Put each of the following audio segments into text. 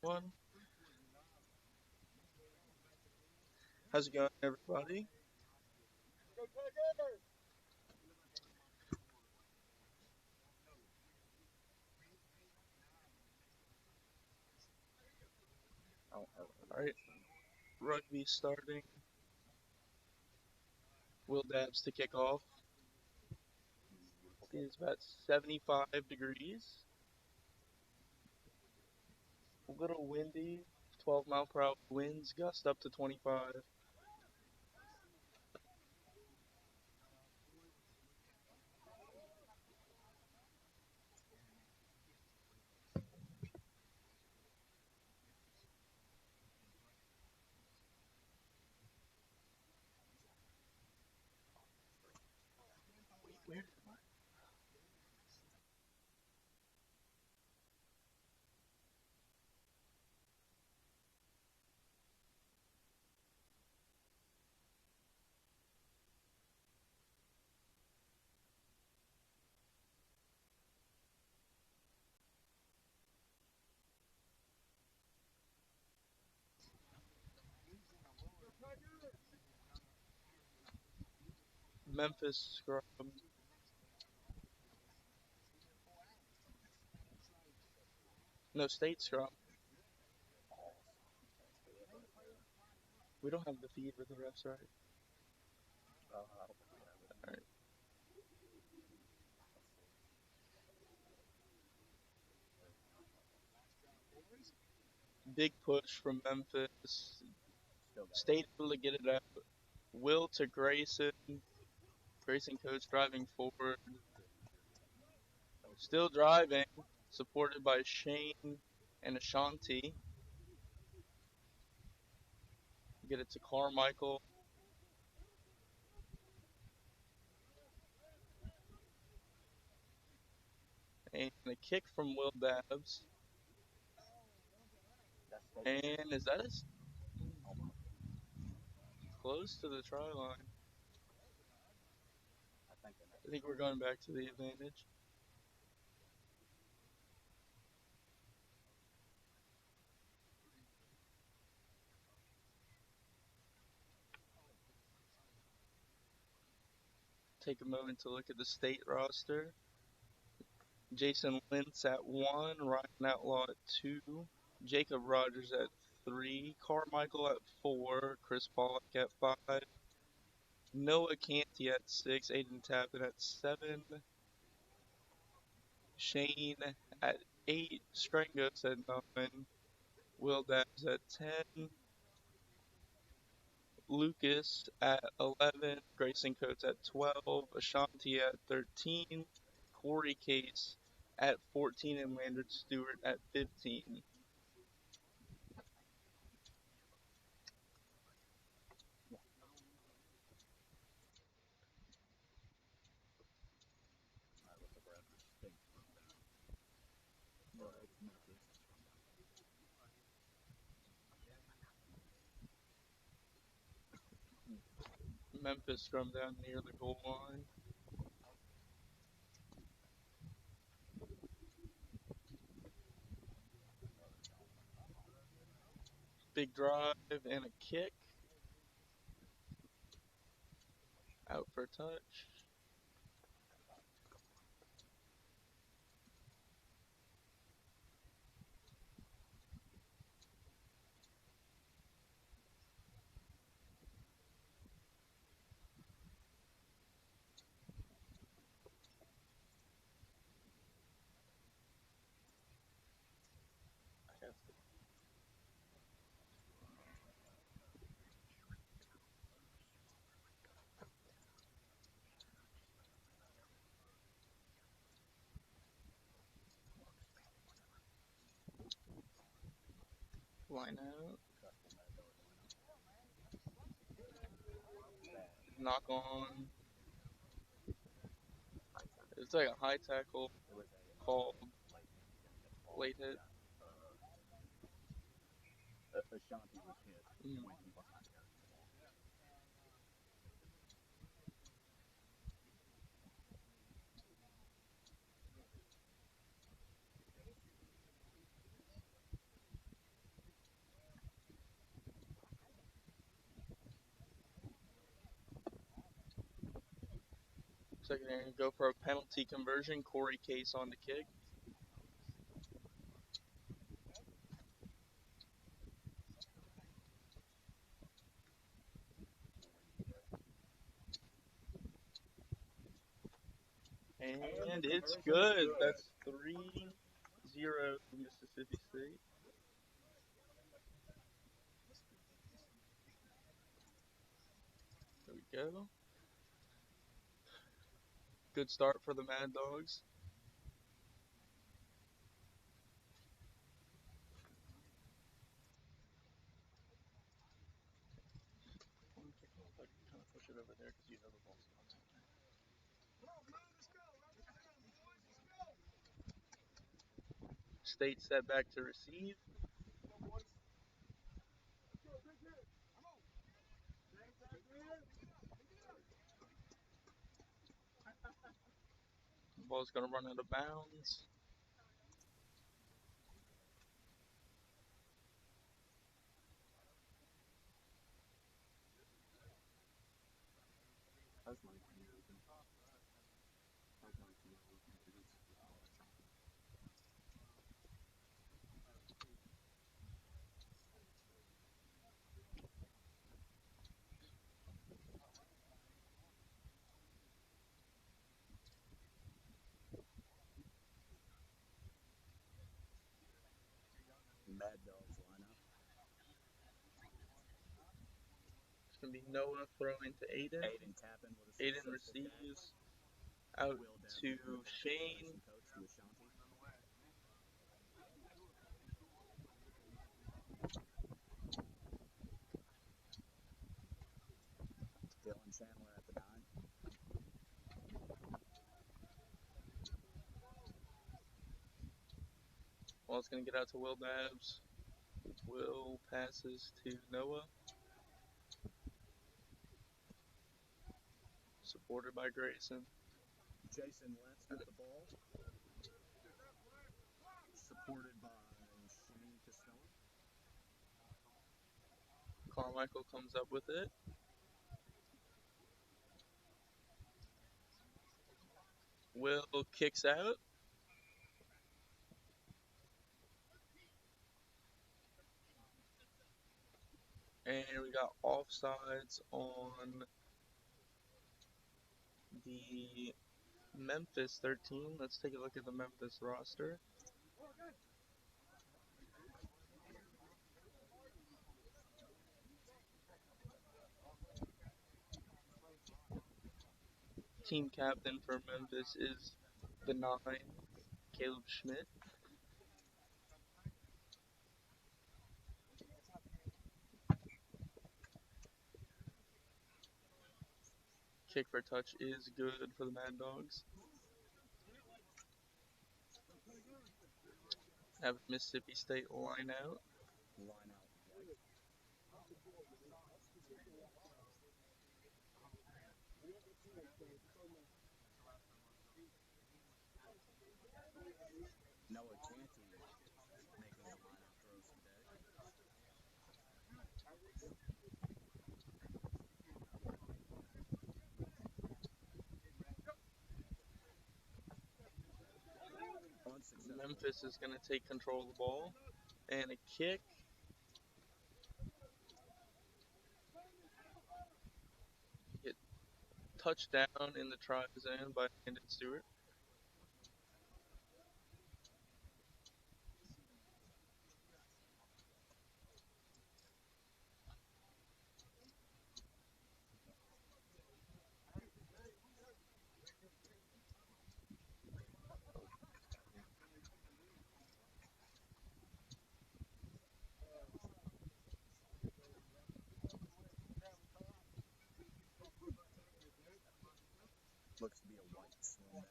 one. How's it going, everybody? All right, rugby starting. Will Dabs to kick off. It is about 75 degrees. A little windy. 12-mile-per-hour winds, gust up to 25. Where? Memphis scrum. No, state scrum. We don't have the feed with the refs, right? All right. Big push from Memphis. State able to get it out. Will to Grayson. Grayson coach driving forward. Still driving. Supported by Shane and Ashanti. Get it to Carmichael. And a kick from Will Dabbs. And is that as close to the try line? I think we're going back to the advantage. Take a moment to look at the state roster. Jason Lentz at 1, Ryan Outlaw at 2, Jacob Rogers at 3, Carmichael at 4, Chris Pollock at 5, Noah Canty at 6, Aiden Tappan at 7, Shane at 8, Strangos at 9, Will Dabbs at 10, Lucas at 11, Grayson Coates at 12, Ashanti at 13, Corey Case at 14, and Landon Stewart at 15. Memphis scrum down near the goal line. Big drive and a kick. Out for a touch. Line out. Knock on. It's like a high tackle called late hit. Mm. So they're going to go for a penalty conversion. Corey Case on the kick. And it's good. That's 3-0 Mississippi State. There we go. Good start for the Mad Dogs. Kind of push it over there because you know the ball's going somewhere. State set back to receive. Ball's going to run out of bounds. Mad Dogs lineup. It's going to be Noah throwing to Aiden. Aiden tapping with a Aiden receives out to Shane. Coach to Ashanti. Dylan Chandler at the 9. Ball's going to get out to Will Babs. Will passes to Noah. Supported by Grayson. Jason Lentz with the ball. Supported by Shane Costello. Carmichael comes up with it. Will kicks out. And we got offsides on the Memphis 13. Let's take a look at the Memphis roster. Team captain for Memphis is the 9, Caleb Schmidt. Kick for touch is good for the Mad Dogs. Have Mississippi State line out. Line out white. Noah Canty making the line out throws today. Memphis is going to take control of the ball. And a kick. Hit touchdown in the try zone by Landon Stewart. Looks to be a white slim down.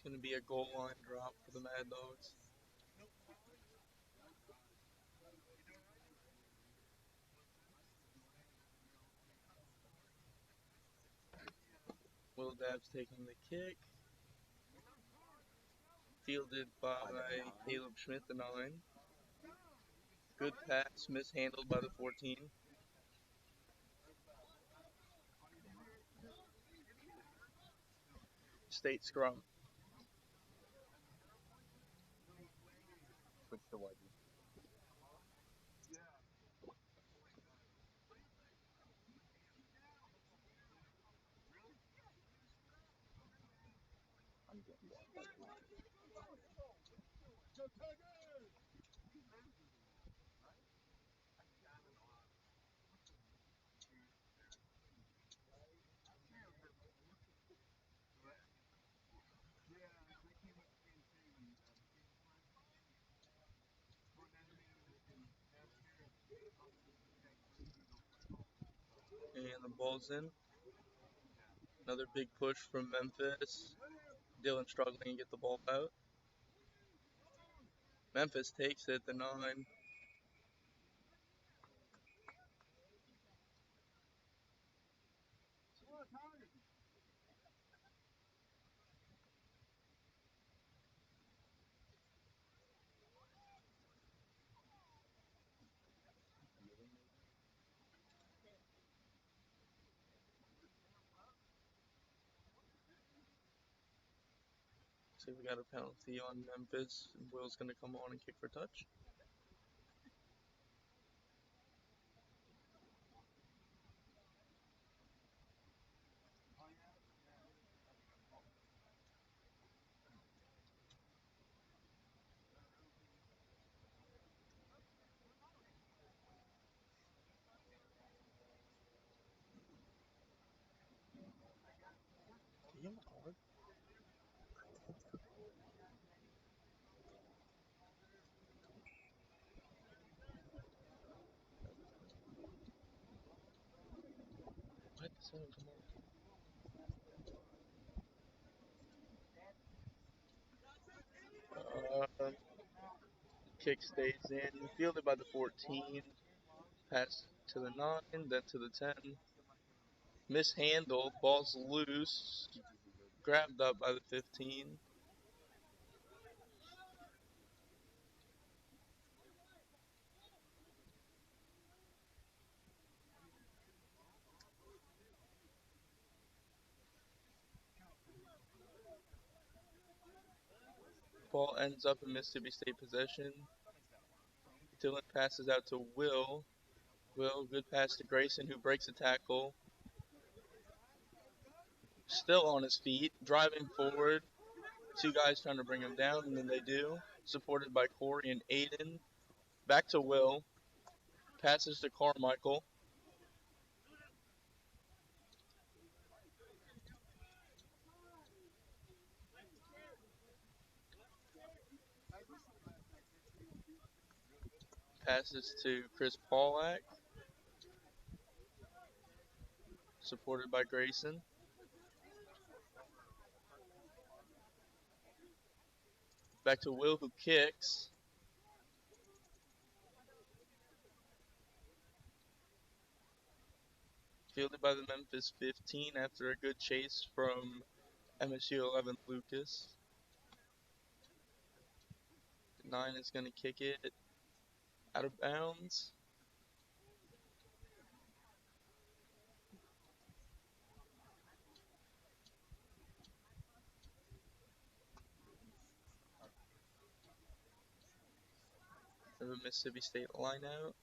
going to be a goal line drop for the Mad Dogs. Will Dabbs taking the kick. Fielded by By the 9. Caleb Schmidt, the 9. Good pass, mishandled by the 14. State scrum. Switch to Whitey. I'm getting blocked by 2. And the ball's in. Another big push from Memphis. Dylan struggling to get the ball out. Memphis takes it, the 9. So we got a penalty on Memphis. Will's going to come on and kick for touch. Give him a card. What? Come on. Kick stays in. Fielded by the 14. Pass to the 9, then to the 10. Mishandled. Ball's loose. Grabbed up by the 15. Ball ends up in Mississippi State possession. Dylan passes out to Will. Will, good pass to Grayson, who breaks a tackle. Still on his feet, driving forward. 2 guys trying to bring him down, and then they do. Supported by Corey and Aiden. Back to Will. Passes to Carmichael. Passes to Chris Paulak. Supported by Grayson. Back to Will, who kicks. Fielded by the Memphis 15 after a good chase from MSU 11 Lucas. 9 is going to kick it out of bounds. Of a Mississippi State line out.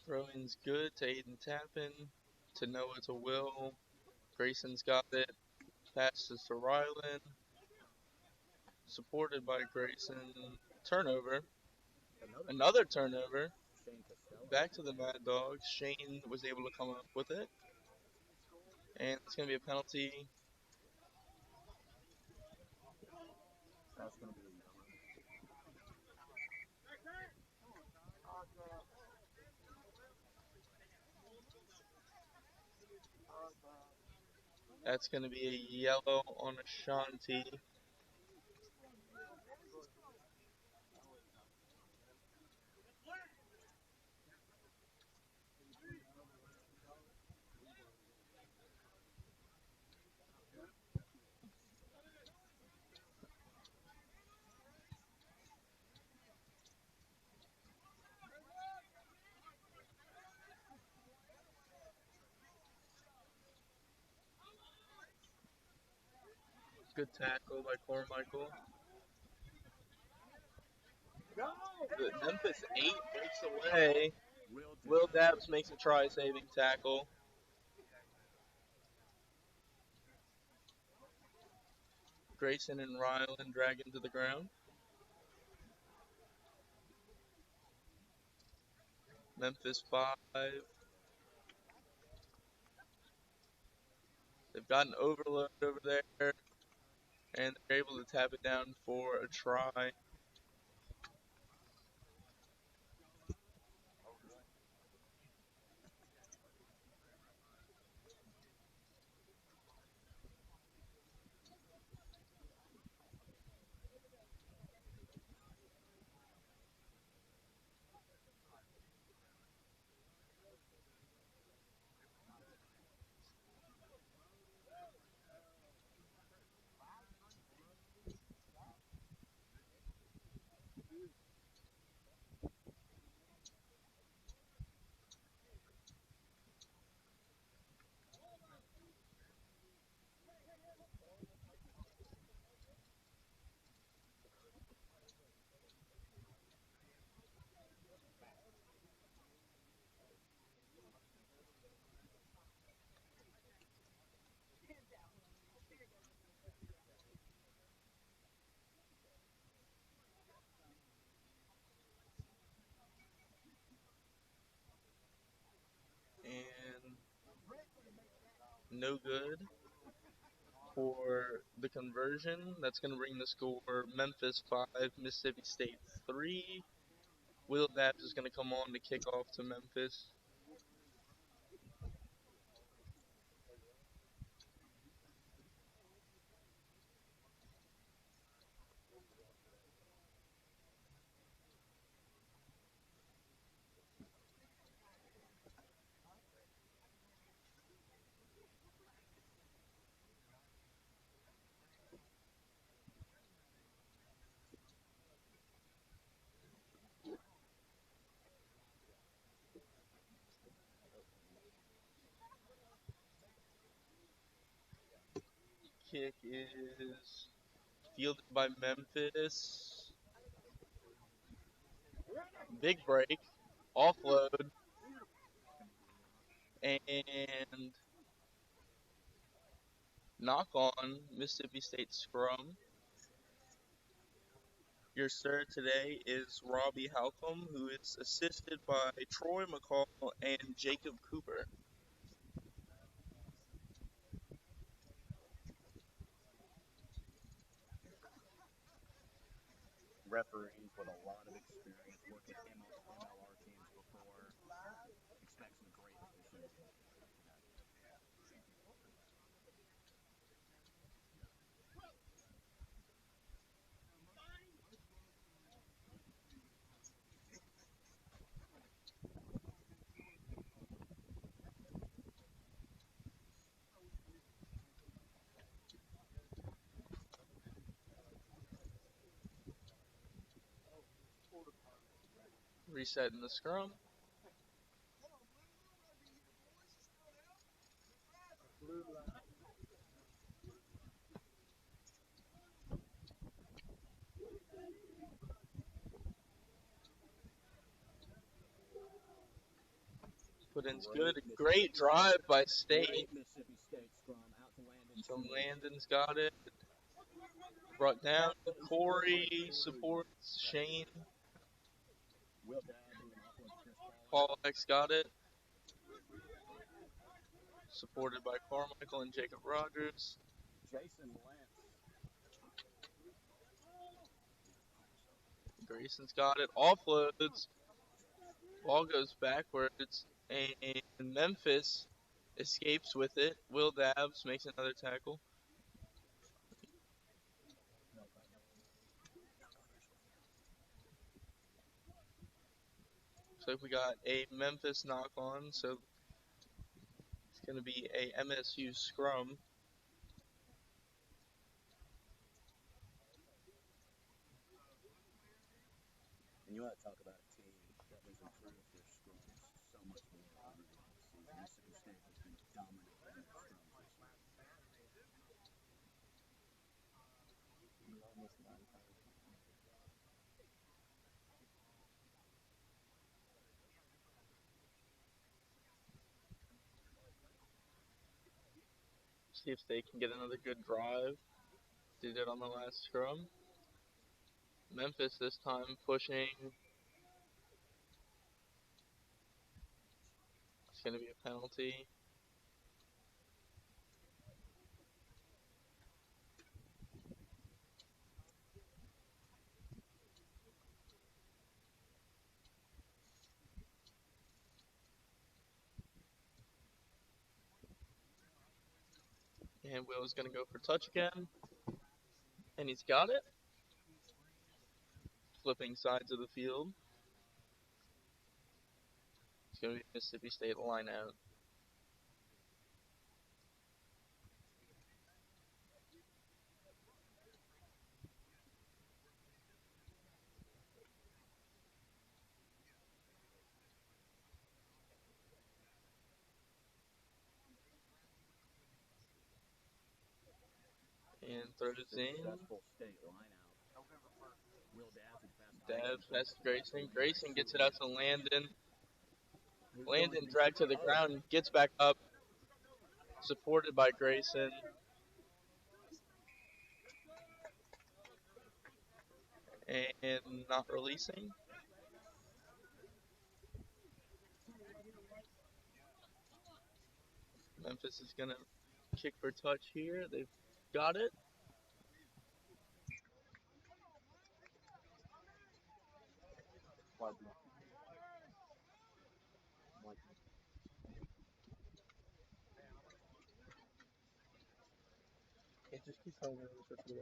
Throw-in's good to Aiden Tappan. To Noah to Will. Grayson's got it. Passes to Ryland. supported by Grayson. Turnover. Another Another turnover. Shane Costello. Back to the Mad Dogs. Shane was able to come up with it. And it's going to be a penalty. That's going to be a yellow. That's going to be a yellow on Ashanti. Good tackle by Carmichael. The Memphis 8 breaks away. Will Dabbs makes a try-saving tackle. Grayson and Ryland drag him to the ground. Memphis 5. They've got an overload over there, and they're able to tap it down for a try. And no good for the conversion. That's going to bring the score Memphis 5, Mississippi State 3. Will Dabbs is going to come on to kick off to Memphis. Kick is fielded by Memphis. Big break. Offload. And knock on Mississippi State scrum. Your sir today is Robbie Halcomb, who is assisted by Troy McCall and Jacob Cooper. Referees with a lot of experience working MLR teams before. Expect some great decisions. Resetting the scrum. Put in's good. Great drive by State. Great Mississippi State scrum out to Landon. So Landon's got it. brought down. Tackle is good by Corey Corey. supports Shane. Will Dowd doing off of Chris Paul. Paulix got it. Supported by Carmichael and Jacob Rogers. Jason Lentz. Grayson's got it. Offloads. Ball goes backwards. And Memphis escapes with it. Will Dabbs makes another tackle. So we got a Memphis knock on. So it's going to be a MSU scrum. And you want to talk about a team that has improved their scrums so much more over the offseason. Mississippi State has been dominant in their scrums this year. See if they can get another good drive. Did it on the last scrum. Memphis this time pushing. It's going to be a penalty. And Will's going to go for touch again. And he's got it. Flipping sides of the field. It's going to be Mississippi State line out. And throws in. Successful state line out. Will Dabbs with pass. Dabbs passes Grayson. Grayson gets it out to Landon. Landon dragged to the ground, gets back up. Supported by Grayson. And not releasing. Memphis is going to kick for touch here. They've got it. It just keeps telling me what to do.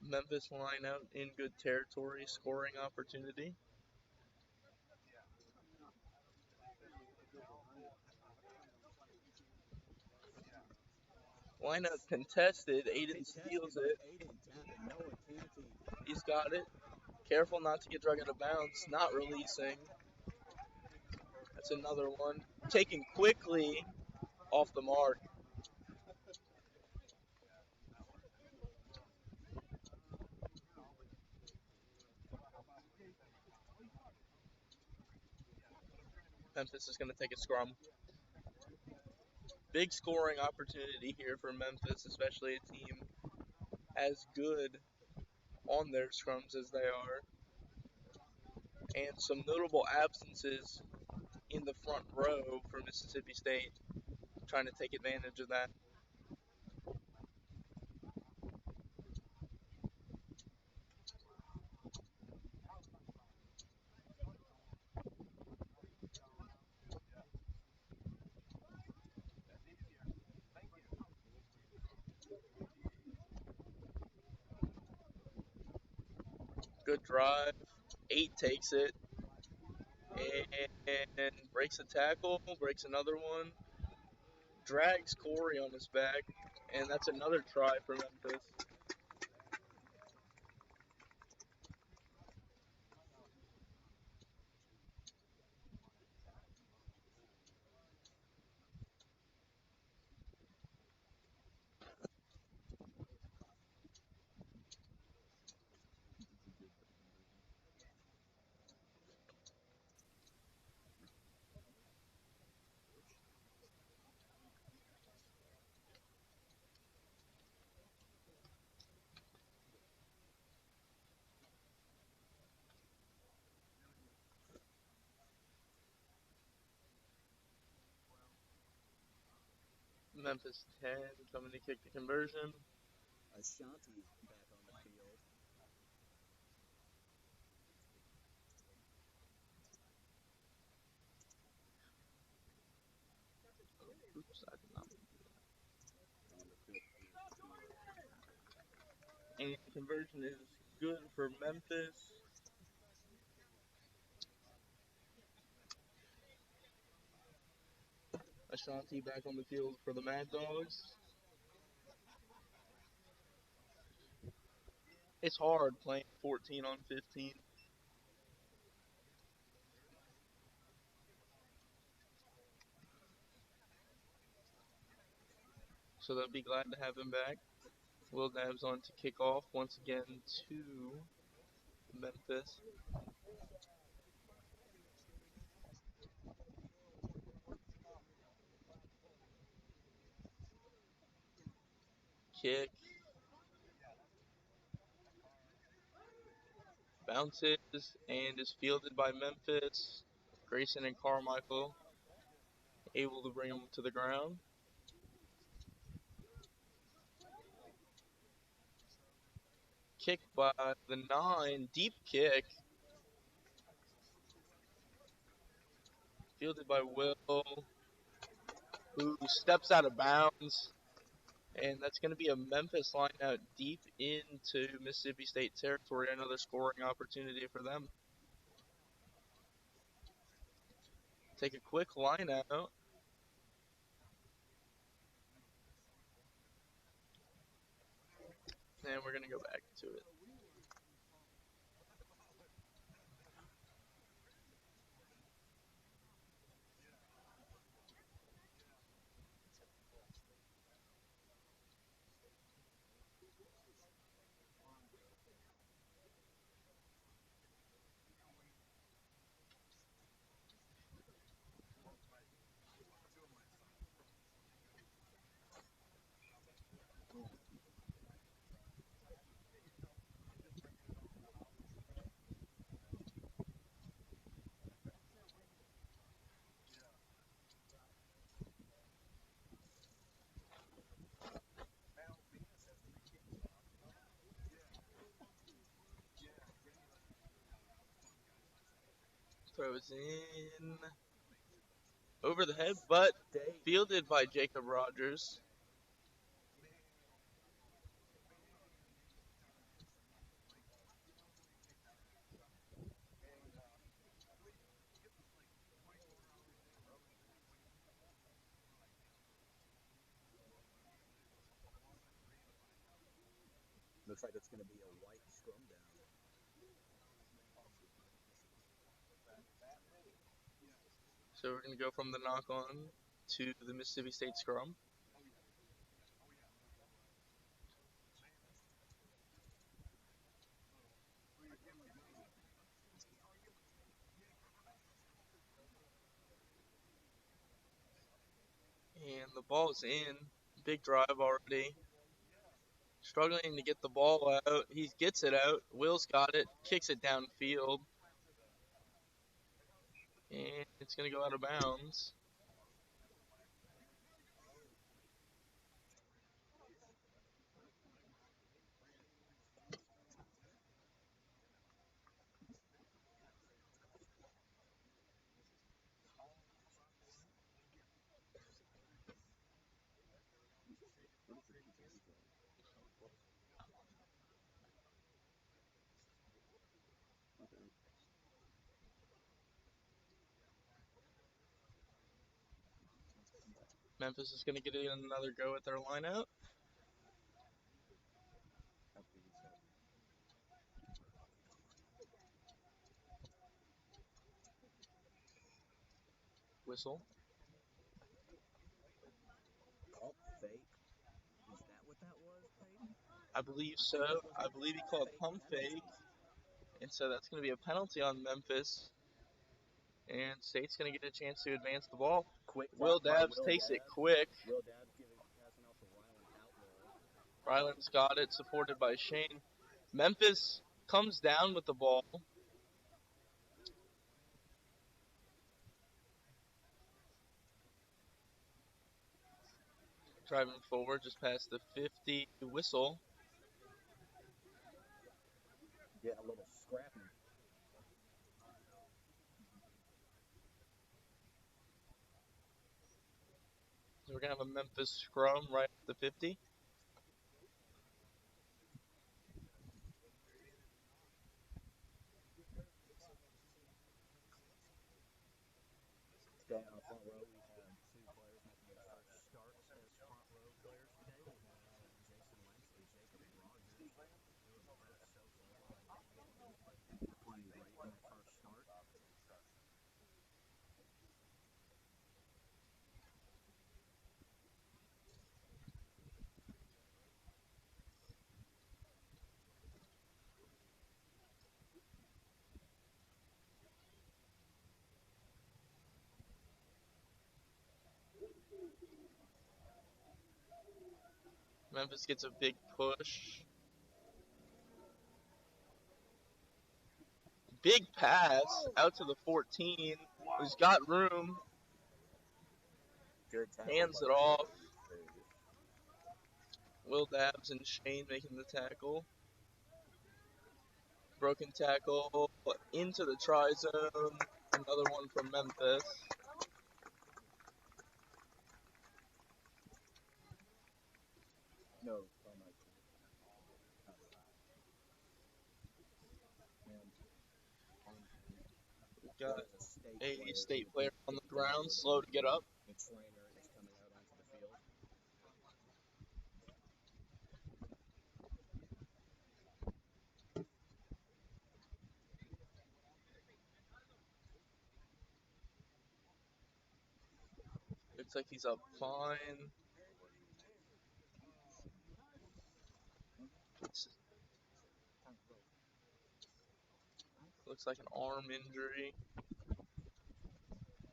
Memphis line out in good territory, scoring opportunity. Line out contested. Aiden steals it. He's got it. Careful not to get drug out of bounds. Not releasing. That's another one. Taken quickly off the mark. Memphis is going to take a scrum. Big scoring opportunity here for Memphis, especially a team as good on their scrums as they are. And some notable absences in the front row for Mississippi State, trying to take advantage of that. Good drive. 8 takes it. And breaks a tackle, breaks another one. Drags Corey on his back. And that's another try for Memphis. Memphis 10 coming to kick the conversion. Ashanti back on the field. Oops, I did not. And the kick is good. And the conversion is good for Memphis. Ashanti back on the field for the Mad Dogs. It's hard playing 14 on 15. So they'll be glad to have him back. Will Dabs on to kick off once again to Memphis. Kick, bounces, and is fielded by Memphis. Grayson and Carmichael able to bring him to the ground. Kick by the 9, deep kick, fielded by Will, who steps out of bounds. And that's going to be a Memphis line out deep into Mississippi State territory. Another scoring opportunity for them. Take a quick line out. And we're going to go back to it. Throws in over the head, but fielded by Jacob Rogers. Looks like it's going to be a white scrum down. So we're going to go from the knock on to the Mississippi State scrum. And the ball's in. Big drive already. Struggling to get the ball out. He gets it out. Will's got it. Kicks it downfield. And it's going to go out of bounds. Memphis is going to get in another go at their lineout. Whistle. Pump fake. Is that what that was, Peyton? I believe I so. think that was I a believe he pump called fake pump fake. penalty. And so that's going to be a penalty on Memphis. And State's going to get a chance to advance the ball. Quick Will mark by Dabbs Will takes it Dabbs. quick. Will Dabbs passing off to Rylan Outlaw. Ryland's got it, supported by Shane. Memphis comes down with the ball. Driving forward just past the 50 whistle. Getting a little scrappy. So we're going to have a Memphis scrum right at the 50. Staying on front row, we have two players making their first starts as front row players today. We have Jason Wentz and Jacob Rogers doing both so far, playing great in their first start. Memphis gets a big push. Big pass out to the 14. He's got room. Good tackle Hands by it off. Memphis. Will Dabbs and Shane making the tackle. Broken tackle into the try zone. Another one from Memphis. No, Carmichael. And Got that is a state a player who state would player be on the ground, ejected slow to get up. the trainer is coming out onto the field. Looks like he's up fine. Looks like an arm injury.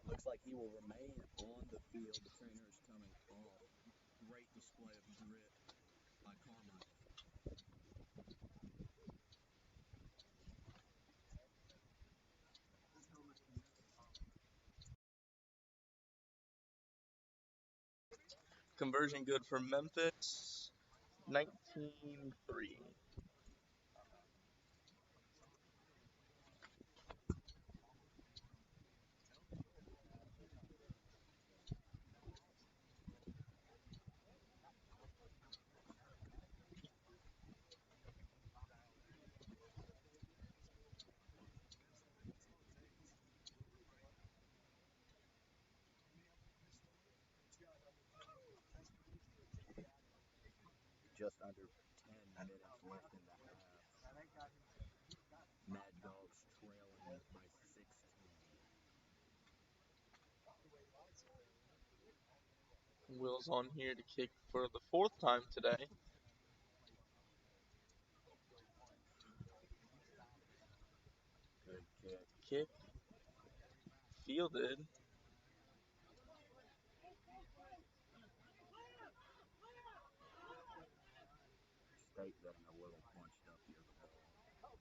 Looks like he will remain on the field. The trainer is coming off. Great display of grit by Carmichael. Conversion good for Memphis. 19-3. Just under 10 minutes left in the half. Mad Dogs trailing by 16. Will's on here to kick for the fourth time today. Good kick. Kick fielded. State getting a little punched up here, the ball.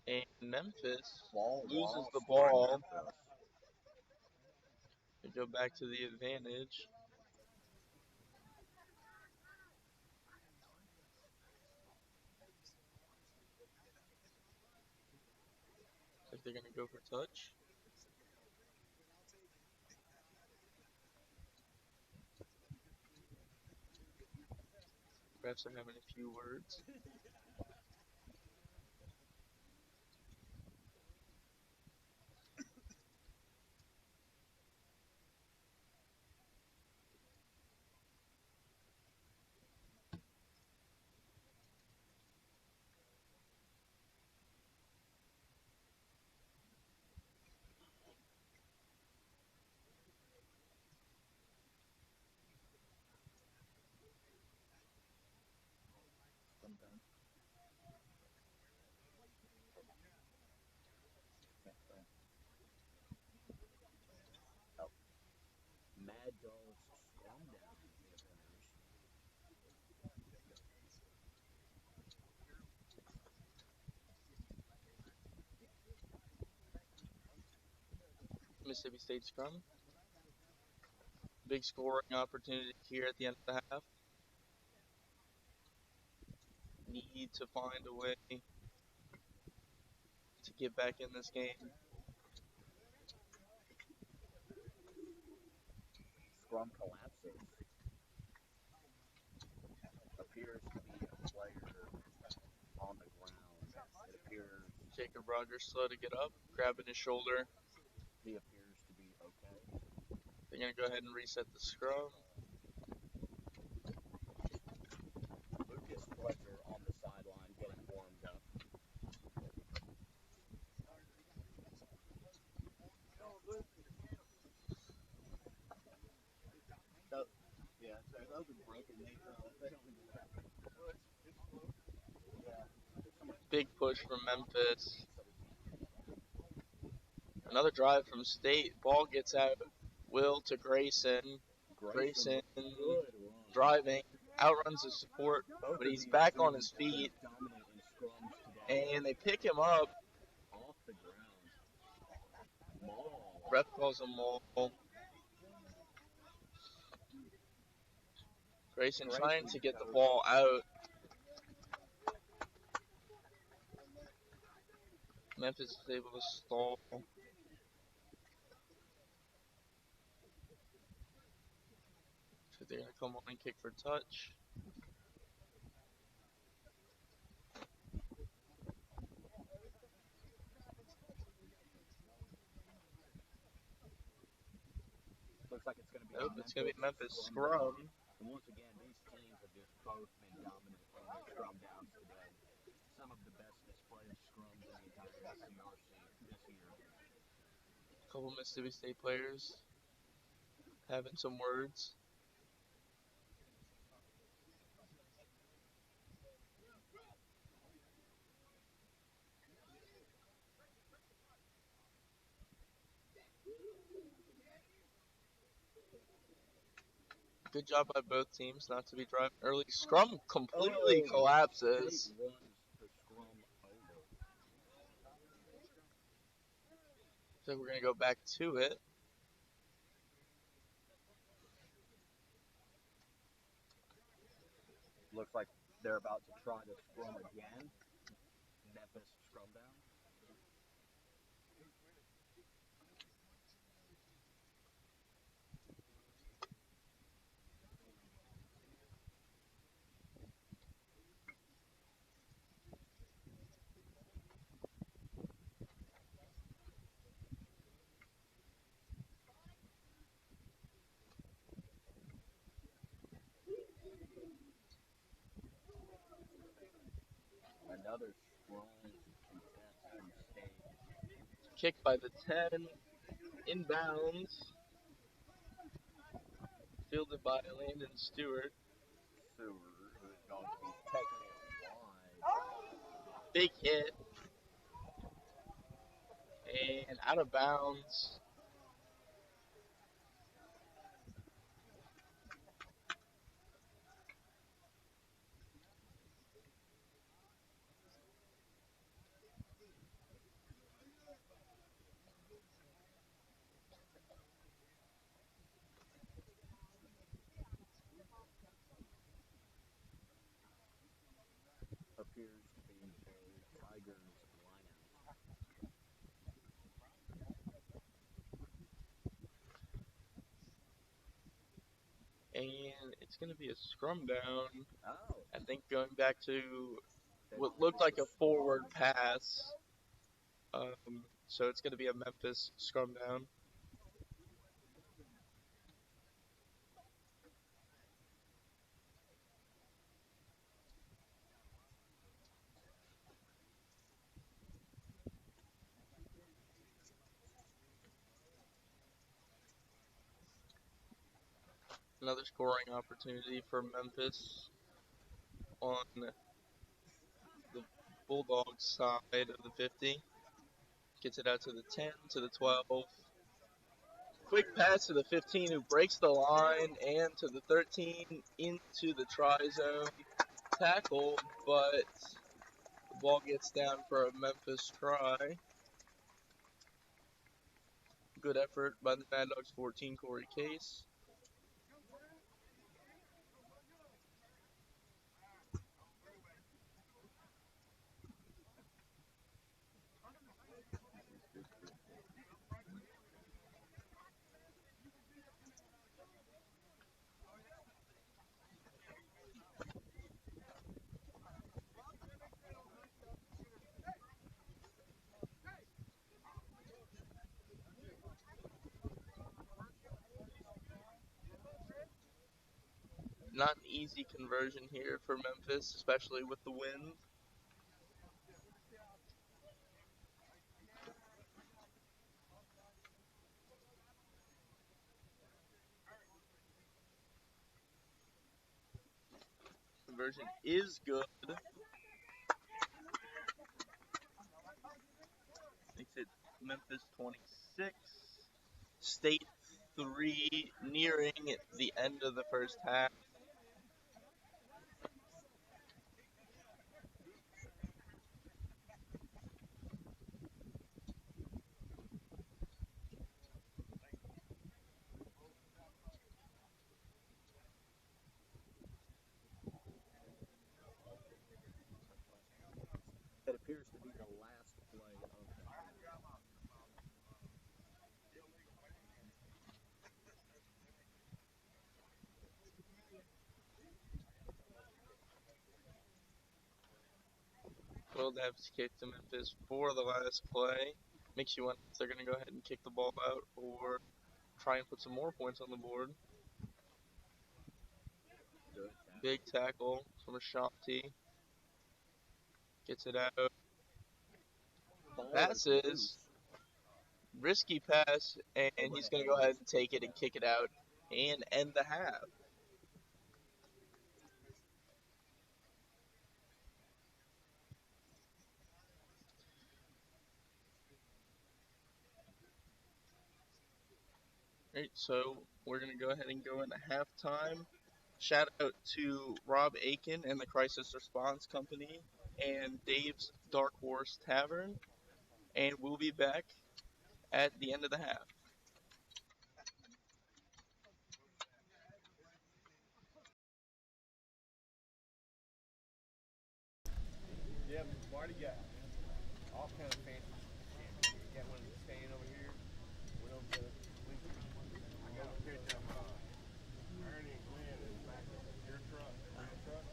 And Memphis Ball loses lost the by ball. Memphis. They go back to the advantage. Looks like they're going to go for touch. Refs are having a few words. Sometimes. Oh. Mad Dogs scrum down the offenders. Mississippi State scrum. Big scoring opportunity here at the end of the half. Need to find a way to get back in this game. Scrum collapses. Appears to be a player on the ground. It appears Jacob Rogers slow to get up, grabbing his shoulder. he appears to be okay. They're going to go ahead and reset the scrum. Lucas Fletcher on the sideline getting warmed up. Yeah, so those are broken. They don't even have. Yeah. Big push from Memphis. Another drive from State. Ball gets out. Will to Grayson. Grayson driving. Outruns his support. Both But of he's these back on his students have feet. been dominant in scrums today. And they pick him up. Off the ground. Maul. Ref calls him maul. Grayson trying to get the ball out. Memphis is able to stall. So they're going to come on and kick for touch. Looks like it's going to be Nope, it's going to be Memphis scrum. And once again, these teams have just both been dominant in their scrum downs today. Some of the best display of scrums in the entire SCRC this year. A couple Mississippi State players having some words. Good job by both teams not to be driving early. Scrum completely collapses. State runs the scrum over. So we're going to go back to it. Looks like they're about to try to scrum again. Memphis scrum down. Another strong contest from State. Kicked by the 10. Inbounds. Fielded by Landon Stewart. Seward, who is going to be taking it wide. Big hit. And out of bounds. Appears to be a Tigers lineout. And it's going to be a scrum down. Oh. I think going back to what looked like a forward pass. So it's going to be a Memphis scrum down. Another scoring opportunity for Memphis on the Bulldogs side of the 50. Gets it out to the 10, to the 12. Quick pass to the 15 who breaks the line, and to the 13 into the try zone. Tackle, but the ball gets down for a Memphis try. Good effort by the Mad Dogs 14, Corey Case. Not an easy conversion here for Memphis, especially with the wind. Conversion is good. Makes it Memphis 26, State 3, nearing the end of the first half. That appears to be the last play of the half. World Habs kick to Memphis for the last play. Makes you wonder if they're going to go ahead and kick the ball out or try and put some more points on the board. Good tackle. Big tackle from Ashanti. Gets it out. Ball is Passes. loose. Risky pass, and he's going to go ahead and take it and kick it out and end the half. Alright, so we're going to go ahead and go into halftime. Shout out to Rob Aiken and the Crisis Response Company and Dave's Dark Horse Tavern. And we'll be back at the end of the half. Yeah, Marty got all kind of fancy shit. You got one staying over here. Went over to I got a picture of Ernie and Glenn in the back of your truck, my truck.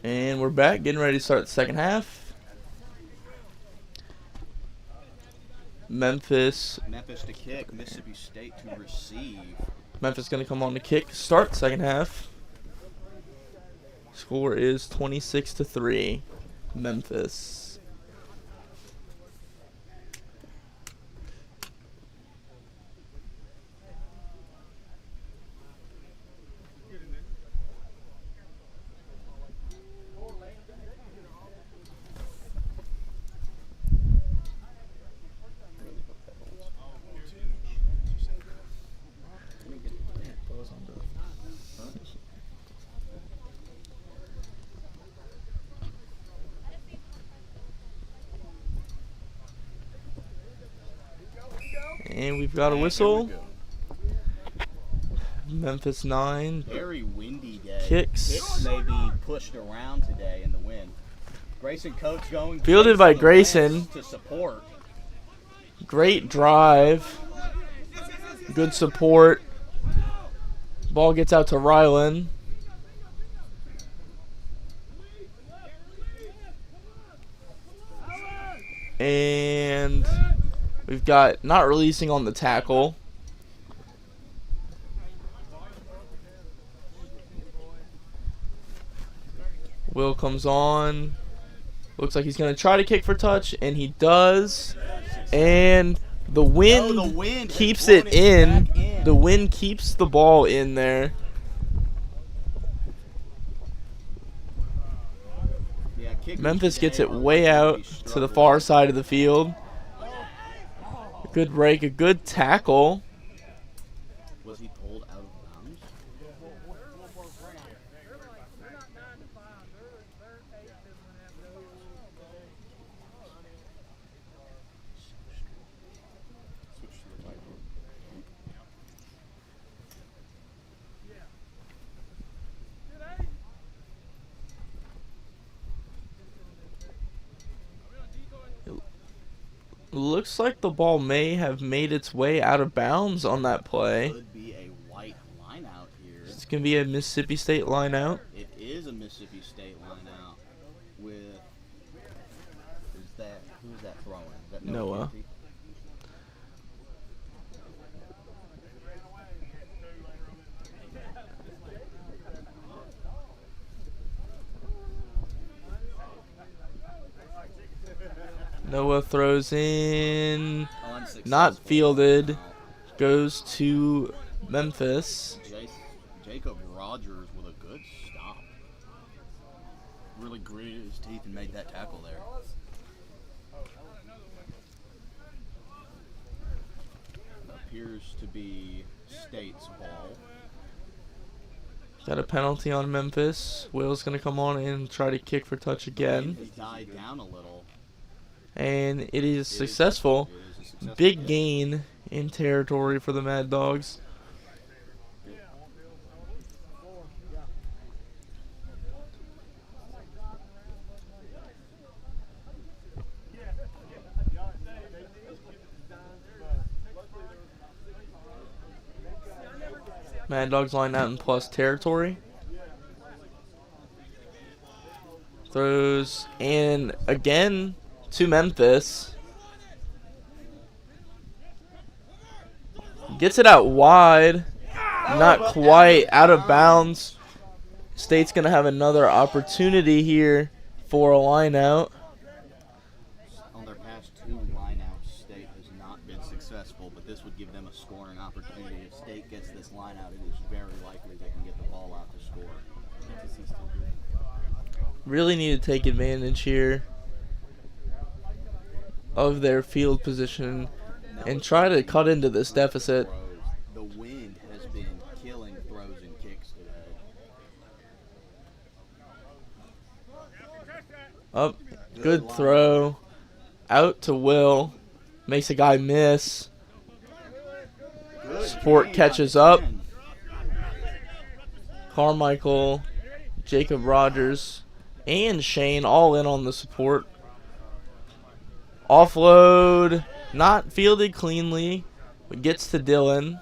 And we're back, getting ready to start the second half. Memphis to kick, Mississippi State to receive. Memphis going to come on to kick, start second half. Score is 26-3, Memphis. And we've got a whistle. Memphis 9. Very windy day. Kicks. May be pushed around today in the wind. Grayson Coates going. Fielded by Grayson. To support. Great drive. Good support. Ball gets out to Rylan. And we've got not releasing on the tackle. Will comes on. Looks like he's going to try to kick for touch, and he does. And the wind keeps it in. The wind keeps the ball in there. Memphis gets it way out to the far side of the field. A good break, a good tackle. Was he pulled out of bounds? Looks like the ball may have made its way out of bounds on that play. Could be a white line out here. It's going to be a Mississippi State line out. It is a Mississippi State line out with, who's that throwing? Is that Noah. Kennedy? Noah throws in, not fielded, goes to Memphis. Jacob Rogers with a good stop. Really gritted his teeth and made that tackle there. Appears to be State's ball. Got a penalty on Memphis. Will's going to come on and try to kick for touch again. He died down a little. And it is successful. Big gain in territory for the Mad Dogs. Mad Dogs line out in plus territory. Throws in again to Memphis. Gets it out wide. Not quite out of bounds. State's going to have another opportunity here for a line out. On their past two lineouts, State has not been successful, but this would give them a scoring opportunity. If State gets this lineout, it is very likely they can get the ball out to score. Really need to take advantage here of their field position and try to cut into this deficit. The wind has been killing throws and kicks today. Up, good throw. Out to Will. Makes a guy miss. Support catches up. Carmichael, Jacob Rogers, and Shane all in on the support. Offload, not fielded cleanly, but gets to Dylan.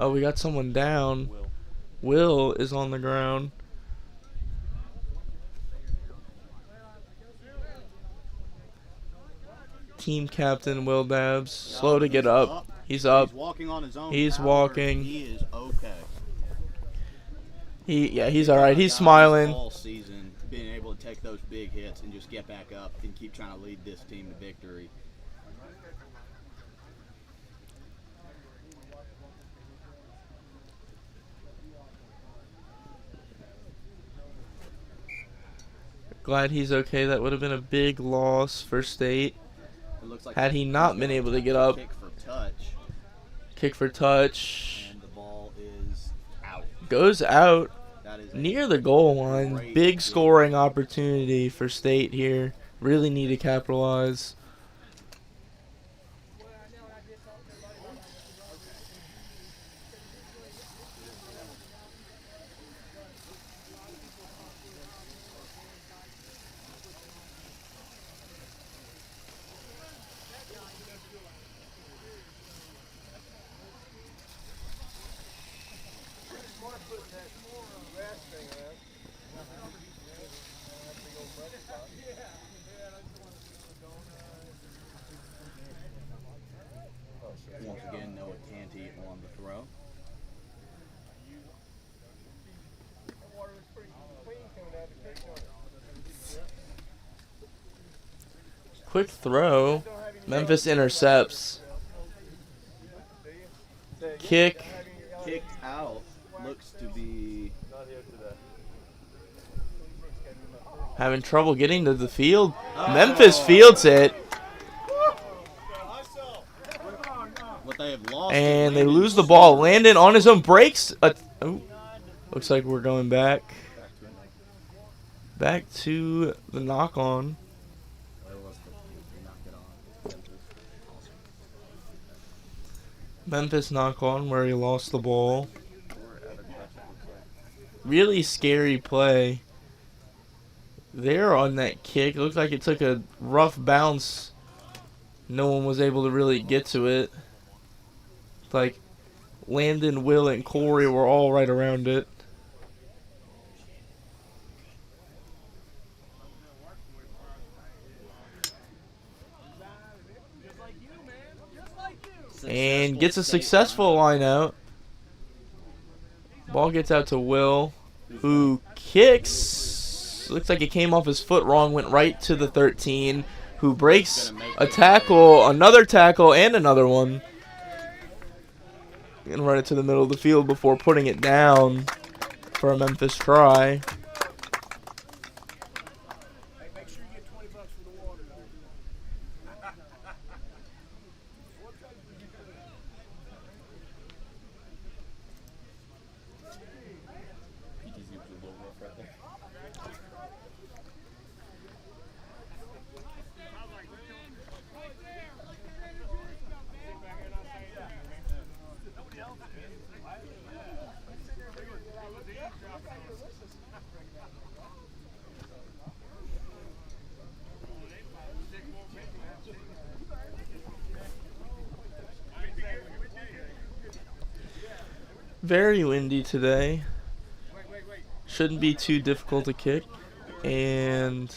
Oh, we got someone down. Will is on the ground. Team captain Will Dabbs. Slow to get up. He's up. He's walking on his own. He's walking. He is okay. He's all right. He's smiling. All season, being able to take those big hits and just get back up and keep trying to lead this team to victory. Glad he's okay. That would have been a big loss for State. It looks like had he not been able to get up. Kick for touch. Kick for touch. And the ball is out. Goes out That is near the goal line. Big scoring opportunity for State here. Really need to capitalize. Once again, Noah Canty on the throw. Quick throw. Memphis intercepts. Kick. Kicked out. Looks to be Having trouble getting to the field. Memphis fields it. what they have lost. And they lose the ball. Landon on his own breaks. Looks like we're going back. Back to the knock on. Memphis knock on where he lost the ball. Really scary play. There on that kick. It looked like it took a rough bounce. No one was able to really get to it. Like Landon, Will, and Corey were all right around it. And gets a successful line out. Ball gets out to Will, who kicks. Looks like it came off his foot wrong, went right to the 13, who breaks a tackle, another tackle, and another one. And run it to the middle of the field before putting it down for a Memphis try. Very windy today. Shouldn't be too difficult to kick. And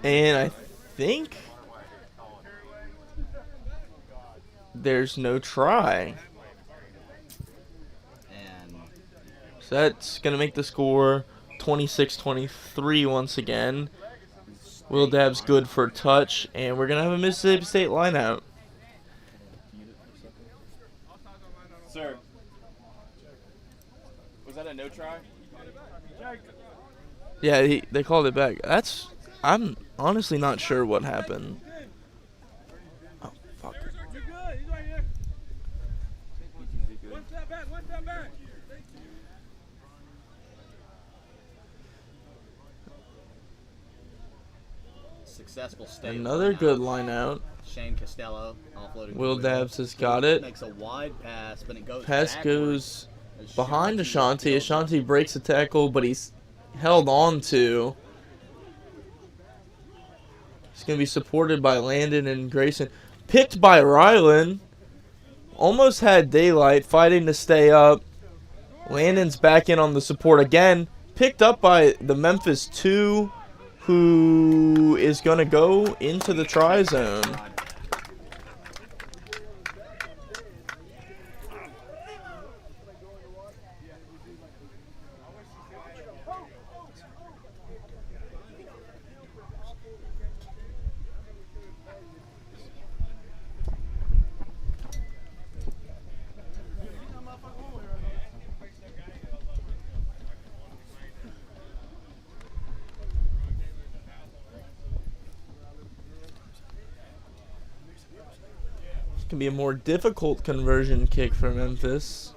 I think there's no try. So that's going to make the score 26-23 once again. Will Dabbs good for touch, and we're going to have a Mississippi State line out. Sir, was that a no try? Yeah, they called it back. I'm honestly not sure what happened. Oh, fuck. Successful state. Another good line out. Shane Costello offloading. Will Dabbs has got it. Makes a wide pass, but it goes Pass backwards. goes behind Ashanti. Ashanti breaks a tackle, but he's held on to. He's going to be supported by Landon and Grayson. Picked by Rylan. Almost had daylight, fighting to stay up. Landon's back in on the support again. Picked up by the Memphis 2, who is going to go into the try zone. Can be a more difficult conversion kick for Memphis.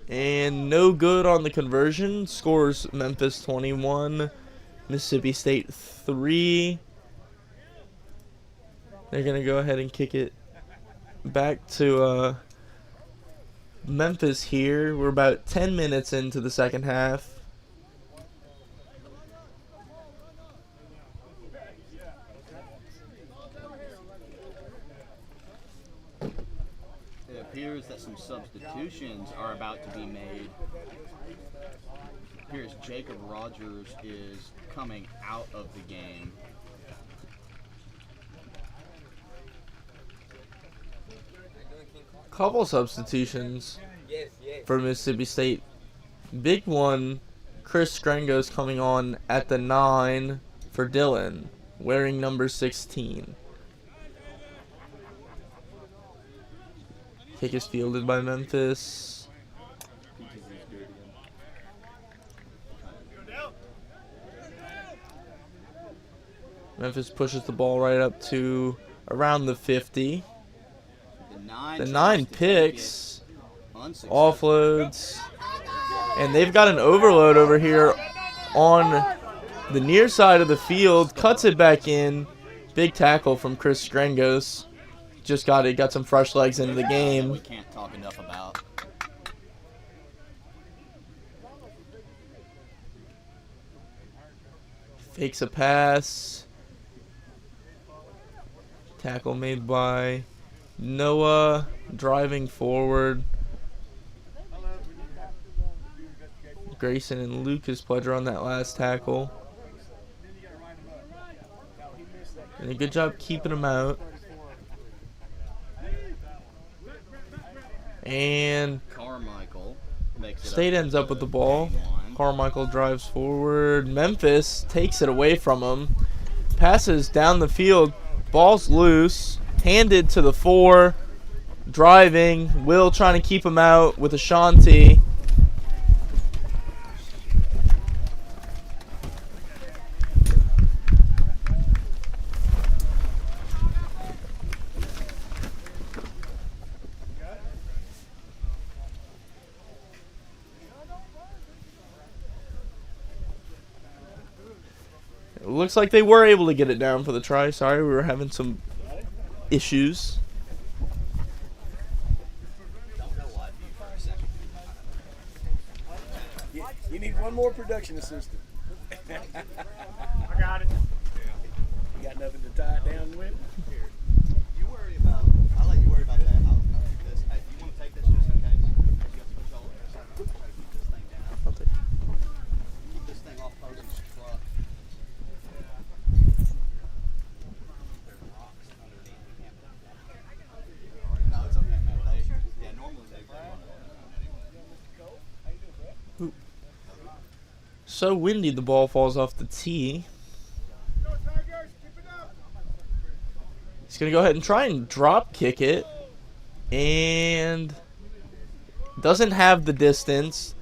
And no good on the conversion. Scores Memphis 21, Mississippi State 3. They're going to go ahead and kick it back to Memphis here. We're about 10 minutes into the second half. It appears that some substitutions are about to be made. It appears Jacob Rogers is coming out of the game. Couple substitutions for Mississippi State. Big one, Chris Strangos coming on at the 9 for Dylan, wearing number 16. Kick is fielded by Memphis. Memphis pushes the ball right up to around the 50. The 9 picks, offloads, and they've got an overload over here on the near side of the field. Cuts it back in. Big tackle from Chris Strangos. Just got some fresh legs into the game. We can't talk enough about. Fakes a pass. Tackle made by Noah, driving forward. Grayson and Lucas Pledger on that last tackle. And a good job keeping him out. And Carmichael makes it State ends up with the ball. Carmichael drives forward. Memphis takes it away from him. Passes down the field. Ball's loose. Handed to the 4. Driving. Will trying to keep him out with Ashanti. It looks like they were able to get it down for the try. Sorry, we were having some issues. You need one more production assistant. I got it. You got nothing to tie it down with? You worry about. I'll let you worry about that. I'll take this. Hey, you want to take this just in case? You got to control it. So try to keep this thing down. I'll take it. Keep this thing off Posey's truck. No, it's okay, man. Yeah, normally they play on it. So windy, the ball falls off the tee. He's going to go ahead and try and drop kick it. And doesn't have the distance.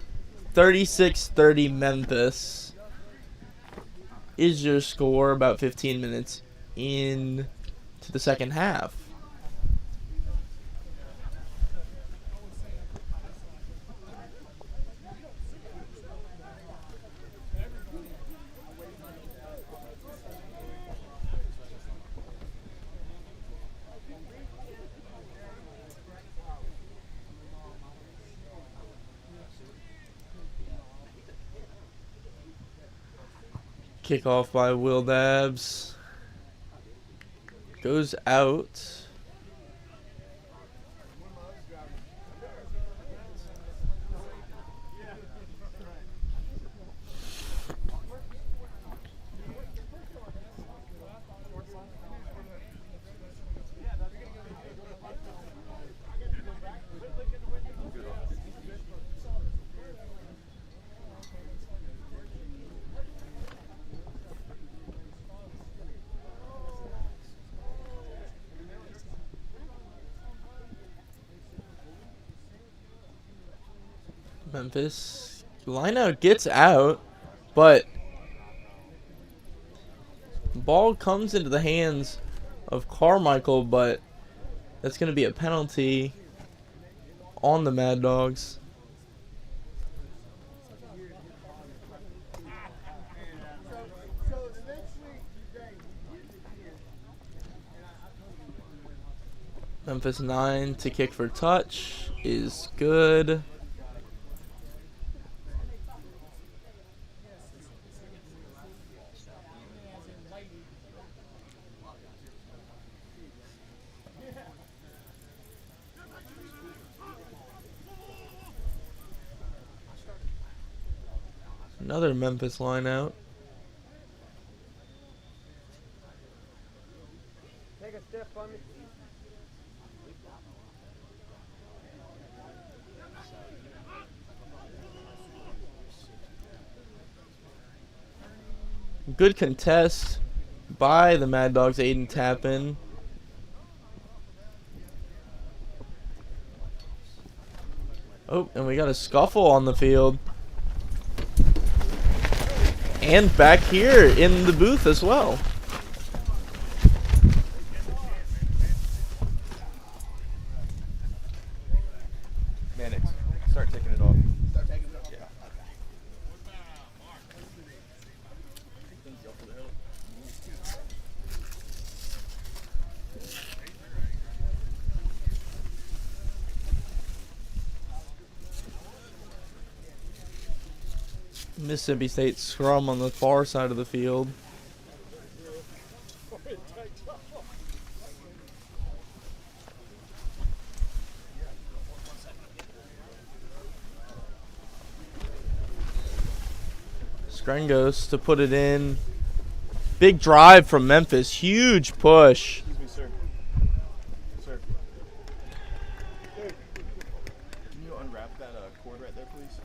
36-30 Memphis is your score about 15 minutes in to the second half. Kickoff by Will Dabbs. Goes out. Memphis lineout gets out, but ball comes into the hands of Carmichael, but that's going to be a penalty on the Mad Dogs. Memphis 9 to kick for touch is good. Another Memphis line out. Take a step on me. Good contest by the Mad Dogs, Aiden Tappan. Oh, and we got a scuffle on the field. And back here in the booth as well. Mannix, start taking it off. Start taking it off. Yeah. Mississippi State scrum on the far side of the field. Screngos to put it in. Big drive from Memphis. Huge push. Excuse me, sir. Sir. Can you unwrap that cord right there, please?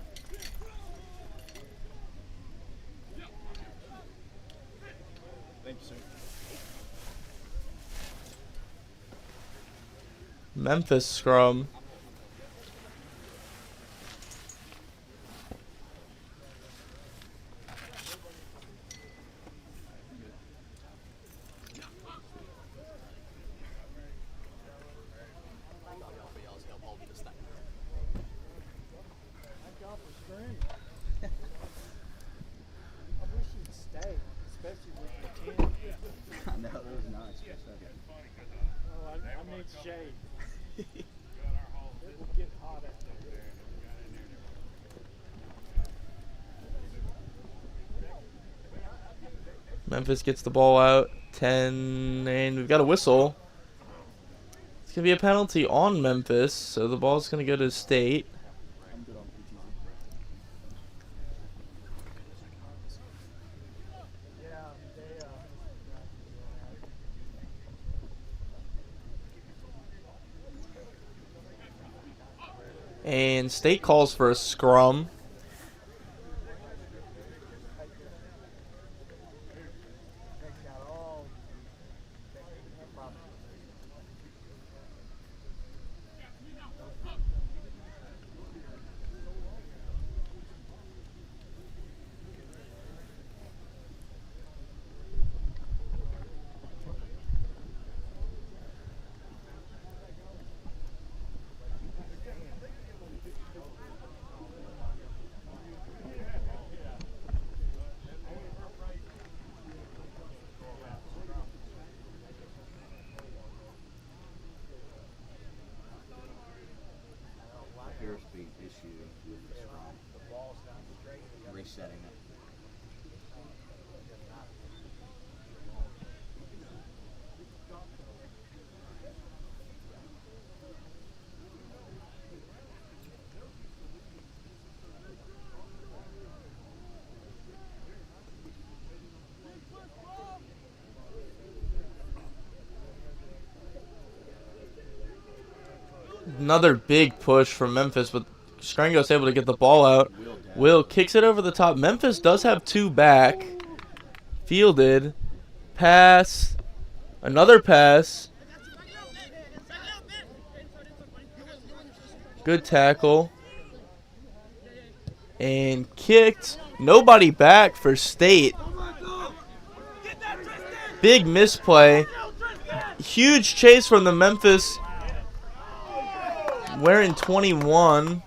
Thank you, sir. Memphis scrum. No, it was nice. Oh, I need shade. It will get hot out there. Memphis gets the ball out. 10, and we've got a whistle. It's going to be a penalty on Memphis, so the ball's going to go to State. I'm good on PTZ. Yeah, they And State calls for a scrum. setting it. Another big push from Memphis, but Strangos able to get the ball out. Will kicks it over the top. Memphis does have 2 back. Fielded. Pass. Another pass. Good tackle. And kicked. Nobody back for State. Big misplay. Huge chase from the Memphis. Wearing 21.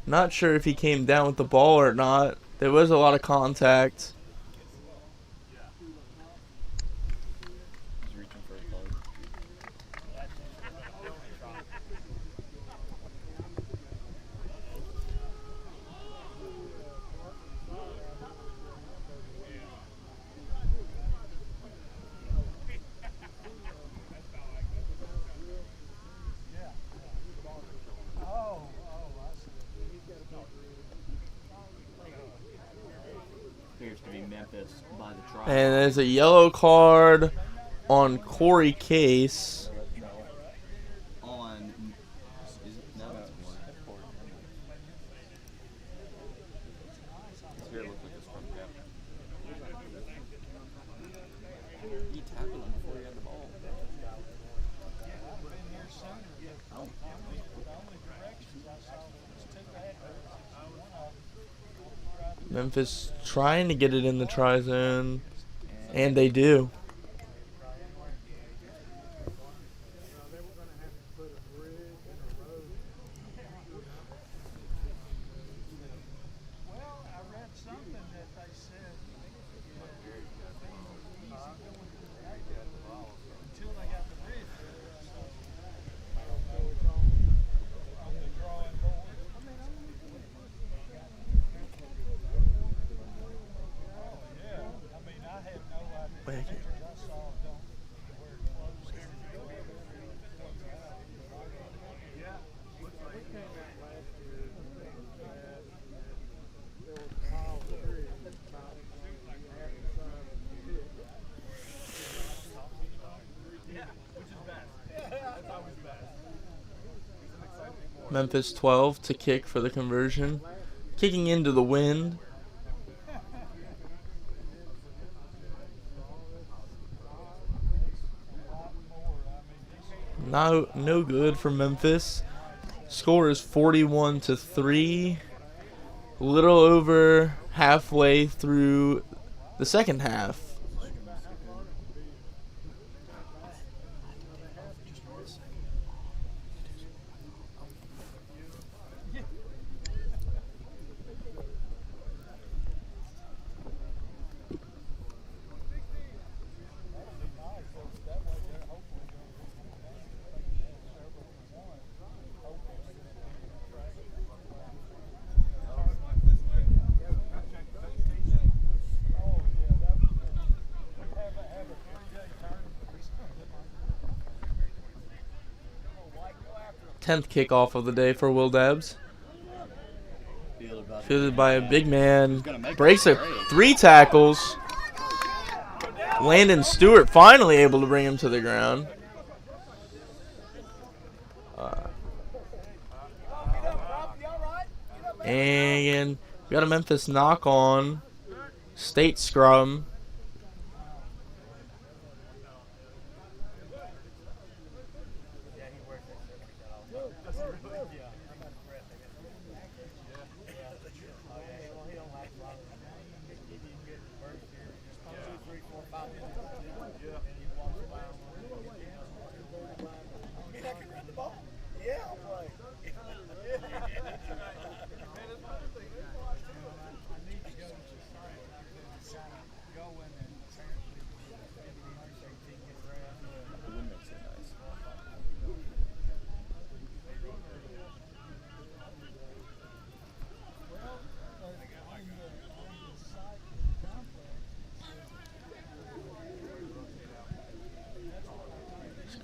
Not sure if he came down with the ball or not. There was a lot of contact. He's reaching for a card. Appears to be Memphis by the try. And there's a yellow card on Corey Case. On is it, no, that's one. This here looked like a scrum cap. He tackled him before he had the ball. Memphis trying to get it in the try zone. And they do. Well, I read something that they said until they got the bridge there. So I don't know it's on the drawing board. Oh yeah. I mean, I had no idea. Wait. Pictures I saw don't where it closed. Yeah. We came out last year that there was a tile tree about half the size of the pit. Memphis 12 to kick for the conversion. Kicking into the wind. No good for Memphis. Score is 41-3. A little over halfway through the second half. Tenth kickoff of the day for Will Debs. Fielded by a big man. Breaks 3 tackles. Landon Stewart finally able to bring him to the ground. And we got a Memphis knock on. State scrum.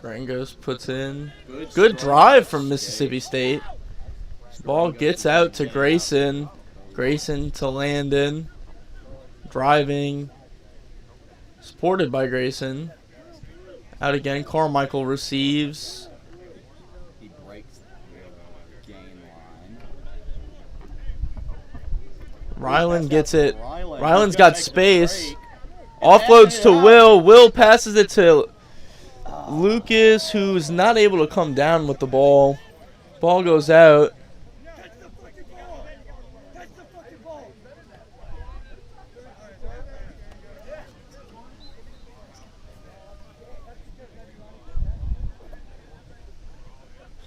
Rangos puts in. Good drive from Mississippi State. Ball gets out to Grayson. Grayson to Landon. Driving. Supported by Grayson. Out again. Carmichael receives. He breaks the gain line. Ryland gets it. Ryland's He's got make the space. break. Offloads to Will. Will passes it to Lucas, who's not able to come down with the ball. Ball goes out.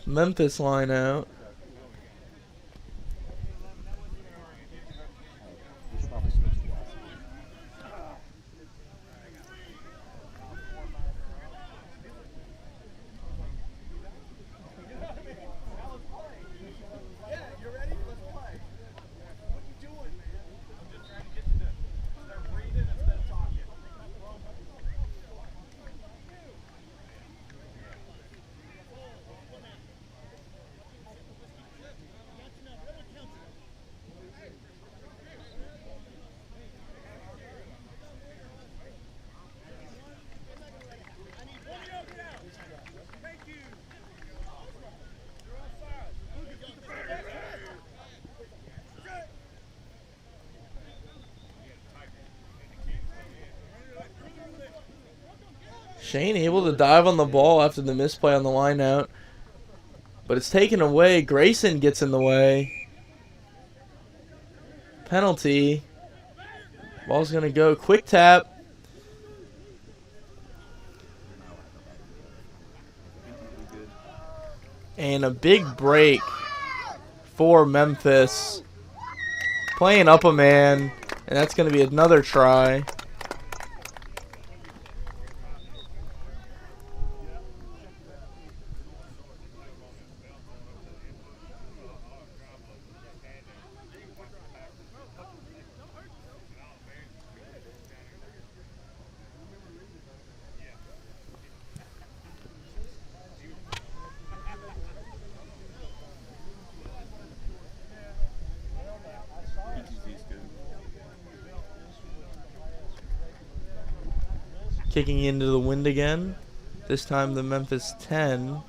Memphis line out. We should probably switch to us. Shane able to dive on the ball after the misplay on the line out. But it's taken away. Grayson gets in the way. Penalty. Ball's going to go. Quick tap. And a big break for Memphis. Playing up a man. And that's going to be another try. Kicking into the wind again. This time the Memphis 10.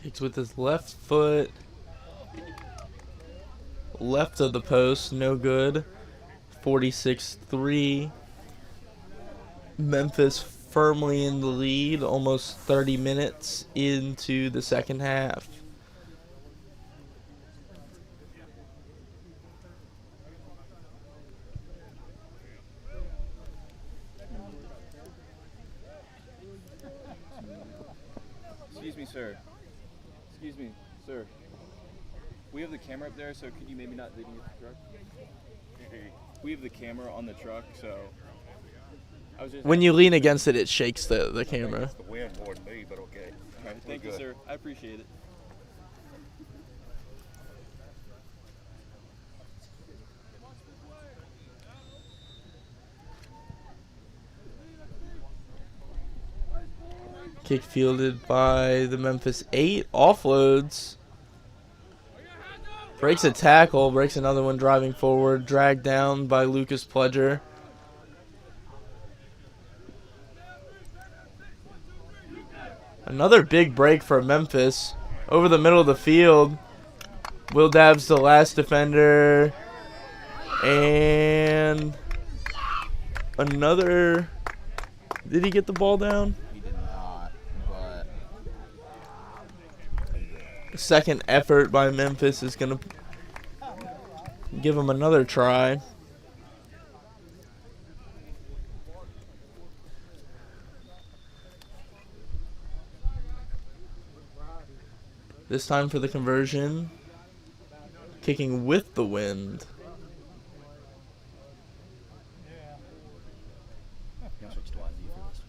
Kicks with his left foot. Left of the post, no good. 46-3. Memphis firmly in the lead, almost 30 minutes into the second half. Excuse me, sir. Excuse me, sir. We have the camera up there, so could you maybe not leave the truck? We have the camera on the truck, so I was just. When you lean against it, it shakes the camera. It's the wind more than me, but okay. All right, thank you, good. sir. I appreciate it. Kick fielded by the Memphis 8. Offloads. Breaks a tackle. Breaks another one driving forward. Dragged down by Lucas Pledger. Another big break for Memphis. Over the middle of the field. Will Dabbs the last defender. And another. Did he get the ball down? He did not, but Second effort by Memphis is going to give him another try. This time for the conversion. Kicking with the wind. You want to switch to YZ for this?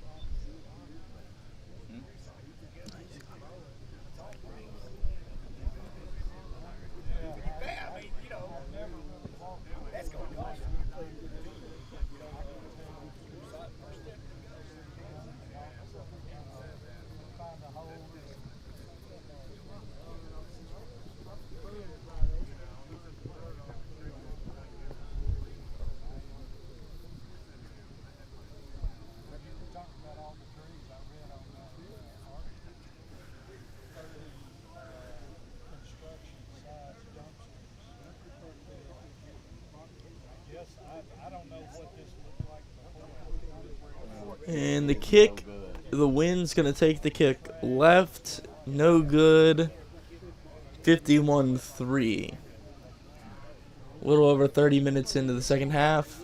And the kick, the wind's going to take the kick left. No good. 51-3. A little over 30 minutes into the second half.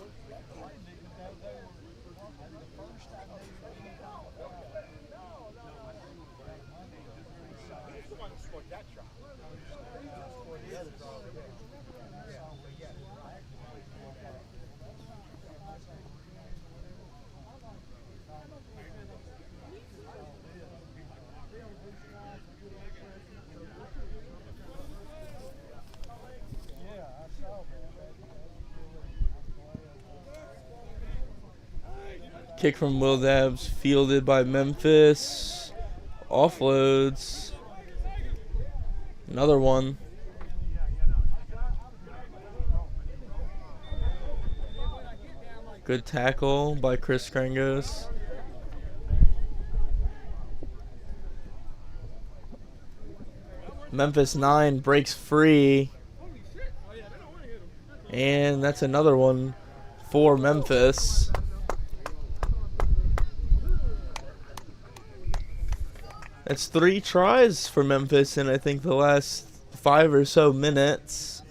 Kick from Will Dabbs, fielded by Memphis. Offloads. Another one. Good tackle by Chris Krangos. Memphis 9 breaks free. And that's another one for Memphis. That's 3 tries for Memphis in I think the last 5 or so minutes.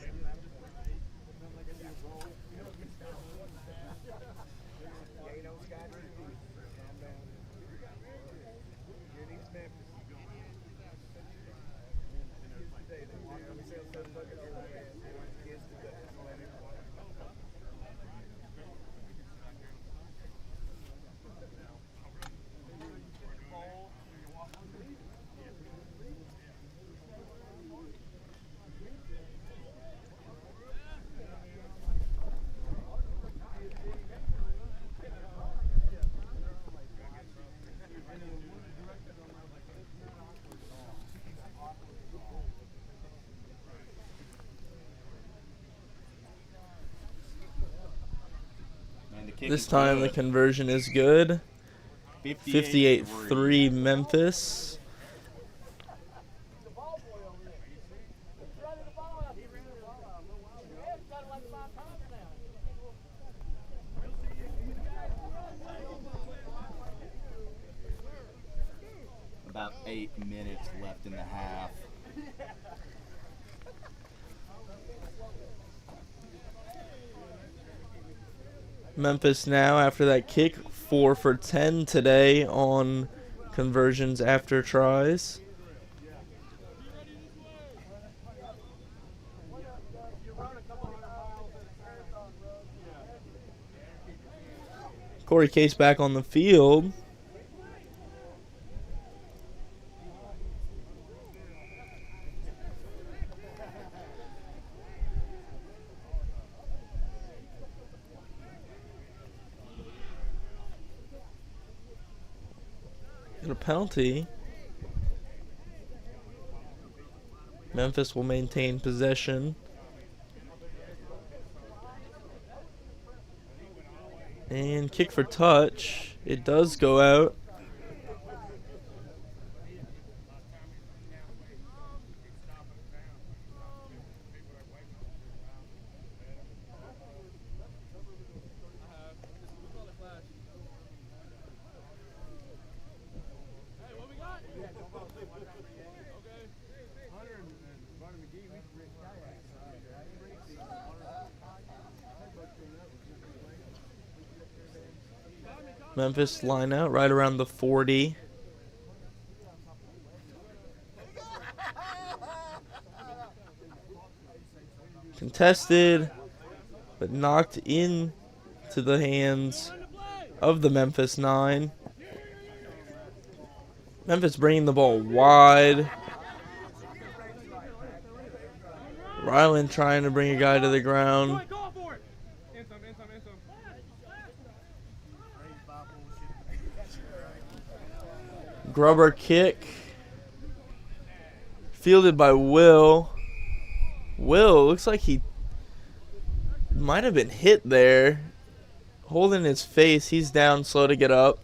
This time the conversion is good. 58-3 Memphis. About 8 minutes left in the half. Memphis now, after that kick, 4 for 10 today on conversions after tries. Corey Case back on the field. A penalty. Memphis will maintain possession. And kick for touch. It does go out. Memphis line out right around the 40. Contested, but knocked in to the hands of the Memphis 9. Memphis bringing the ball wide. Ryland trying to bring a guy to the ground. Grubber kick. Fielded by Will. Will, looks like he might have been hit there. Holding his face. He's down, slow to get up.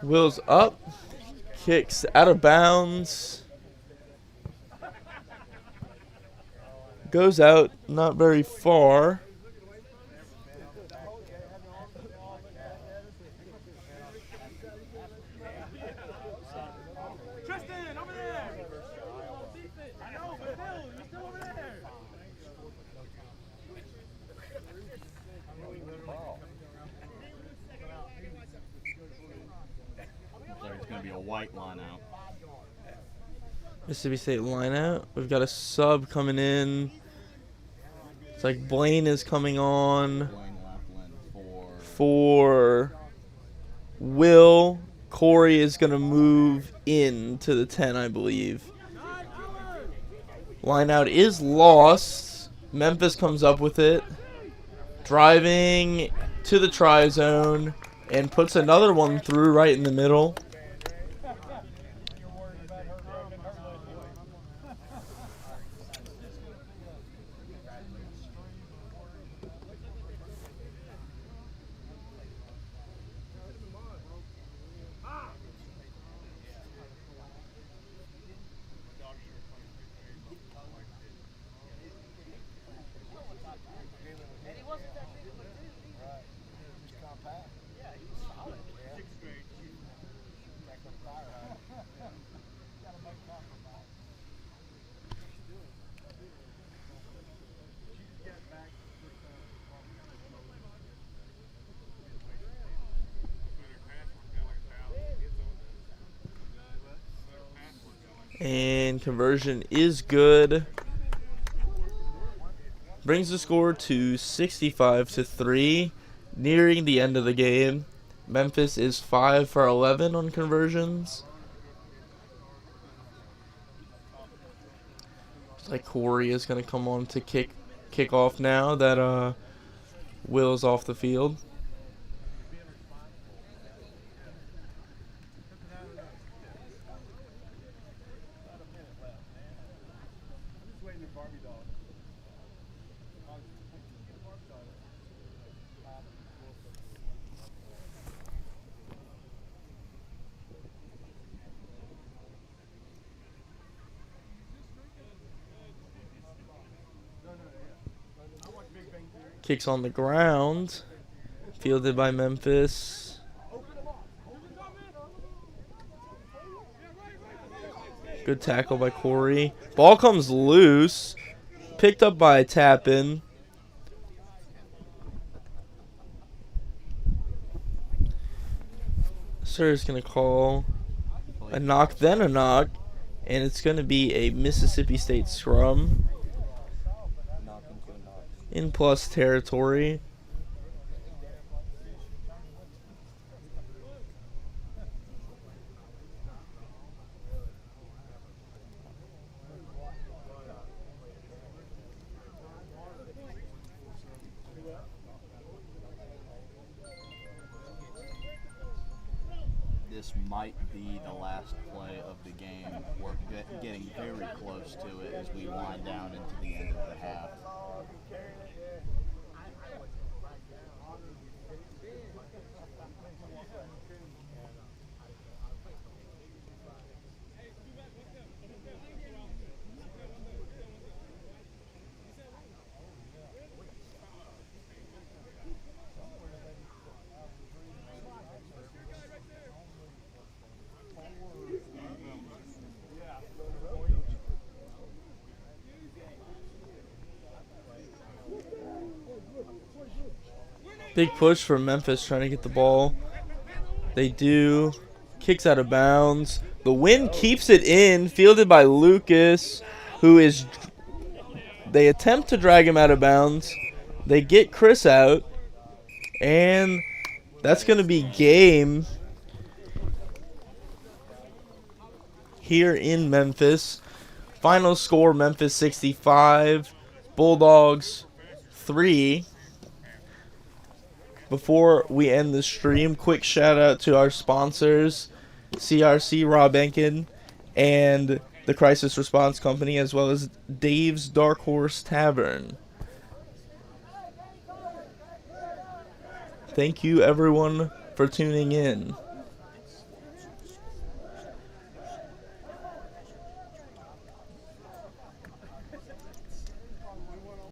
Will's up. Kicks out of bounds. Goes out not very far. It's going to be a white line out. Mississippi State line out. We've got a sub coming in. It's like Blaine is coming on Blaine Laughlin for Will. Corey is going to move in to the 10, I believe. Line out is lost. Memphis comes up with it. Driving to the try zone and puts another one through right in the middle. And conversion is good. Brings the score to 65-3, nearing the end of the game. Memphis is 5 for 11 on conversions. Looks like Corey is going to come on to kick off now that Will's off the field. Kicks on the ground. Fielded by Memphis. Good tackle by Corey. Ball comes loose. Picked up by Tappan. Sir is going to call a knock, then a knock. And it's going to be a Mississippi State scrum. In plus territory. This this might be the last play of the game. We're getting very close to it as we wind down into the end of the half. Big push for Memphis trying to get the ball. They do. Kicks out of bounds. The Wind keeps it in. Fielded by Lucas, who is... They attempt to drag him out of bounds. They get Chris out. And that's going to be game here in Memphis. Final score, Memphis 65, Bulldogs 3. Before we end the stream, quick shout out to our sponsors, SCRC, Rob Enkin, and the Crisis Response Company, as well as Dave's Dark Horse Tavern. Thank you, everyone, for tuning in.